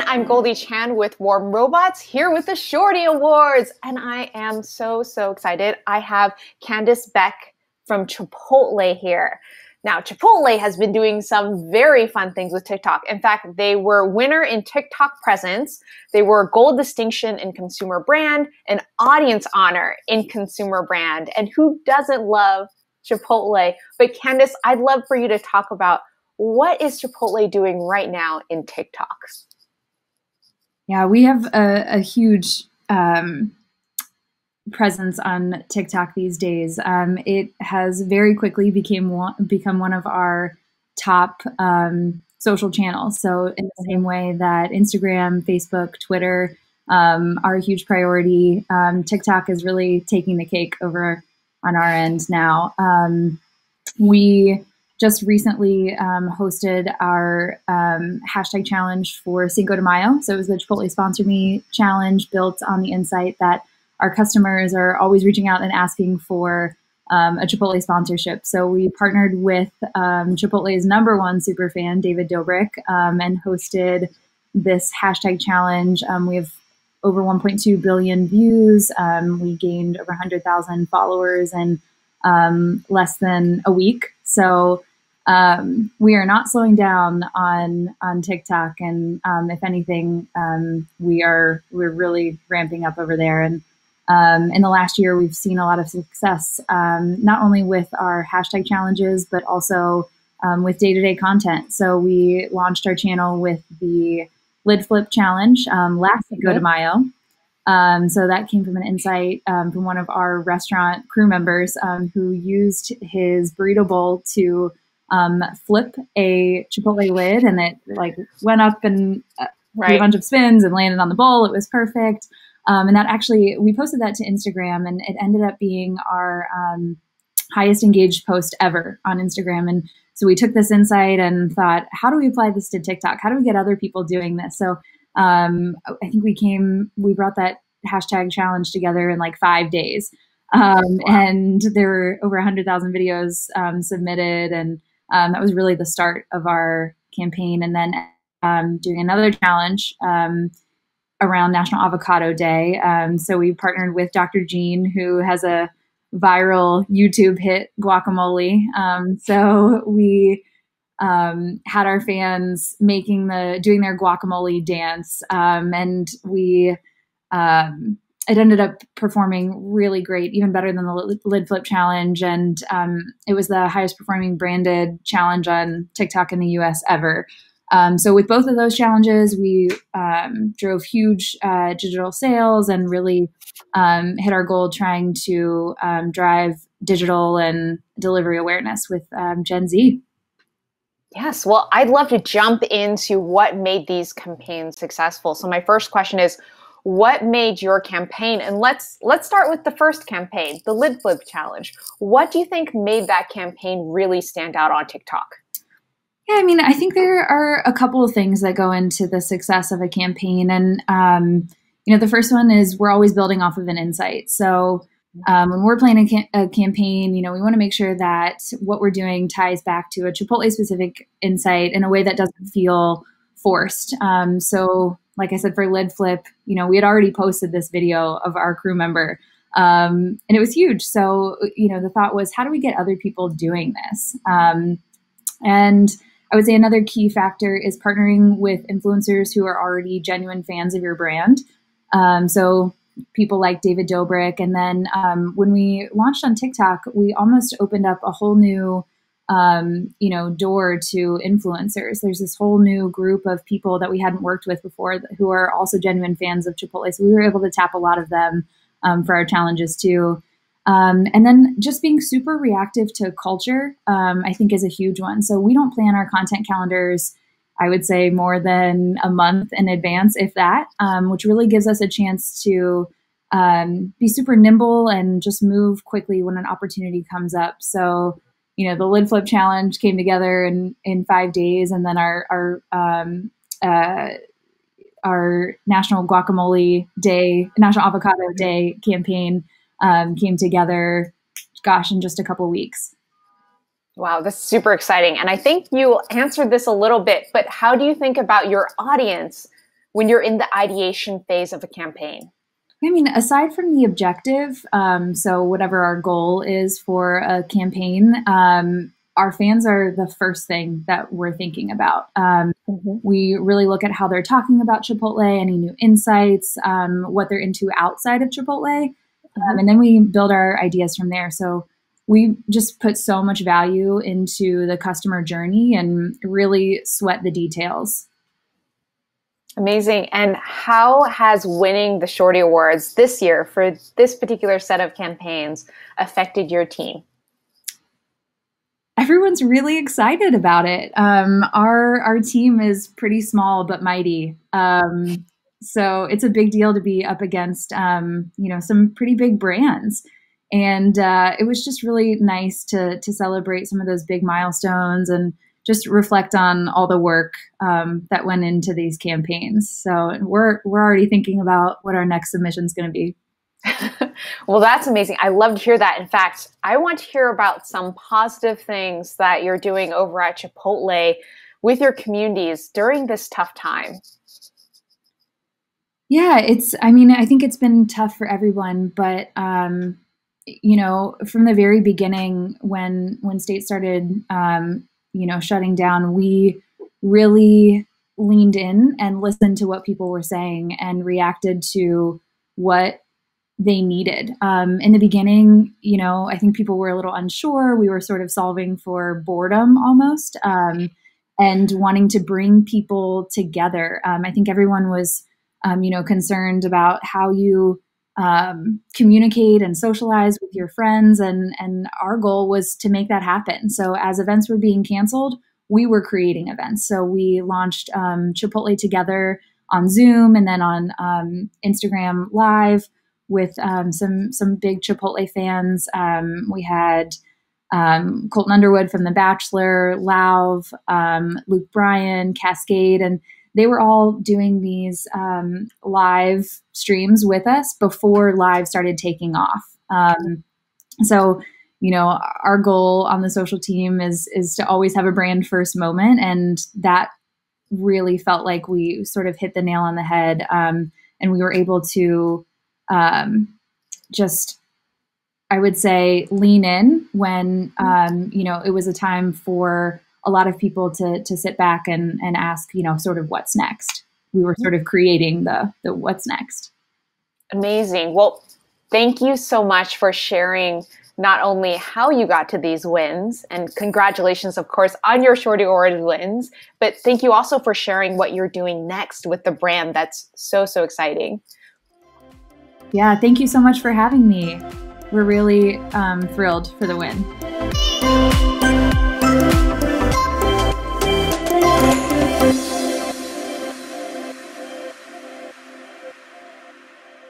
everyone, I'm Goldie Chan with Warm Robots here with the Shorty Awards, and I am so excited. I have Candace Beck from Chipotle here. Now, Chipotle has been doing some very fun things with TikTok. In fact, they were winner in TikTok presence. They were gold distinction in consumer brand, and audience honor in consumer brand. And who doesn't love Chipotle? But Candace, I'd love for you to talk about what is Chipotle doing right now in TikTok? Yeah, we have a huge presence on TikTok these days. It has very quickly become one of our top social channels. So in the same way that Instagram, Facebook, Twitter are a huge priority, TikTok is really taking the cake over on our end now. We just recently hosted our hashtag challenge for Cinco de Mayo. So it was the Chipotle Sponsor Me challenge, built on the insight that our customers are always reaching out and asking for a Chipotle sponsorship. So we partnered with Chipotle's #1 superfan, David Dobrik, and hosted this hashtag challenge. We have over 1.2 billion views. We gained over 100,000 followers in less than a week. So we are not slowing down on TikTok, and if anything, we're really ramping up over there. And in the last year, we've seen a lot of success, not only with our hashtag challenges, but also with day-to-day content. So we launched our channel with the lid flip challenge last Cinco de Mayo. So that came from an insight from one of our restaurant crew members who used his burrito bowl to flip a Chipotle lid, and it like went up and did a bunch of spins and landed on the bowl. It was perfect. And that actually, we posted that to Instagram, and it ended up being our highest engaged post ever on Instagram. And so we took this insight and thought, how do we apply this to TikTok? How do we get other people doing this? So I think we brought that hashtag challenge together in like 5 days. And there were over 100,000 videos submitted, and that was really the start of our campaign. And then doing another challenge around National Avocado Day. So we partnered with Dr. Jean, who has a viral YouTube hit, guacamole. So we had our fans doing their guacamole dance, and it ended up performing really great, even better than the lid flip challenge. And it was the highest performing branded challenge on TikTok in the US ever. So with both of those challenges, we drove huge digital sales and really hit our goal trying to drive digital and delivery awareness with Gen Z. Yes, well, I'd love to jump into what made these campaigns successful. So my first question is, what made your campaign? And let's start with the first campaign, the lid flip challenge. What do you think made that campaign really stand out on TikTok? Yeah, I mean, I think there are a couple of things that go into the success of a campaign. And, the first one is we're always building off of an insight. So when we're planning a campaign, we want to make sure that what we're doing ties back to a Chipotle specific insight in a way that doesn't feel forced. So like I said, for lid flip, we had already posted this video of our crew member, and it was huge. So, the thought was, how do we get other people doing this? And I would say another key factor is partnering with influencers who are already genuine fans of your brand. So people like David Dobrik. And then when we launched on TikTok, we almost opened up a whole new door to influencers. There's this whole new group of people that we hadn't worked with before who are also genuine fans of Chipotle. So we were able to tap a lot of them for our challenges too. And then just being super reactive to culture, I think is a huge one. So we don't plan our content calendars, I would say, more than a month in advance, if that, which really gives us a chance to be super nimble and just move quickly when an opportunity comes up. So, the lid flip challenge came together in 5 days, and then our National Guacamole Day, National Avocado Day campaign came together, in just a couple of weeks. Wow, this is super exciting. And I think you answered this a little bit, but how do you think about your audience when you're in the ideation phase of a campaign? I mean, aside from the objective, so whatever our goal is for a campaign, our fans are the first thing that we're thinking about. We really look at how they're talking about Chipotle, any new insights, what they're into outside of Chipotle, and then we build our ideas from there. So we just put so much value into the customer journey and really sweat the details. Amazing. And how has winning the Shorty Awards this year for this particular set of campaigns affected your team? Everyone's really excited about it. Our team is pretty small but mighty. So it's a big deal to be up against some pretty big brands. And it was just really nice to celebrate some of those big milestones and just reflect on all the work that went into these campaigns. So we're already thinking about what our next submission is going to be. Well, that's amazing. I love to hear that. In fact, I want to hear about some positive things that you're doing over at Chipotle with your communities during this tough time. Yeah, I think it's been tough for everyone, but from the very beginning when states started shutting down, we really leaned in and listened to what people were saying and reacted to what they needed. In the beginning, I think people were a little unsure. We were sort of solving for boredom almost, and wanting to bring people together. I think everyone was, concerned about how you communicate and socialize with your friends. And our goal was to make that happen. So as events were being canceled, we were creating events. So we launched Chipotle Together on Zoom and then on Instagram Live with some big Chipotle fans. We had Colton Underwood from The Bachelor, Lauv, Luke Bryan, Cascade, and they were all doing these live streams with us before live started taking off. So, our goal on the social team is to always have a brand first moment. And that really felt like we sort of hit the nail on the head. And we were able to I would say, lean in when, it was a time for a lot of people to sit back and ask, sort of what's next. We were sort of creating the what's next. Amazing. Well, thank you so much for sharing not only how you got to these wins, and congratulations, of course, on your Shorty Award wins, but thank you also for sharing what you're doing next with the brand. That's so, so exciting. Yeah, thank you so much for having me. We're really thrilled for the win.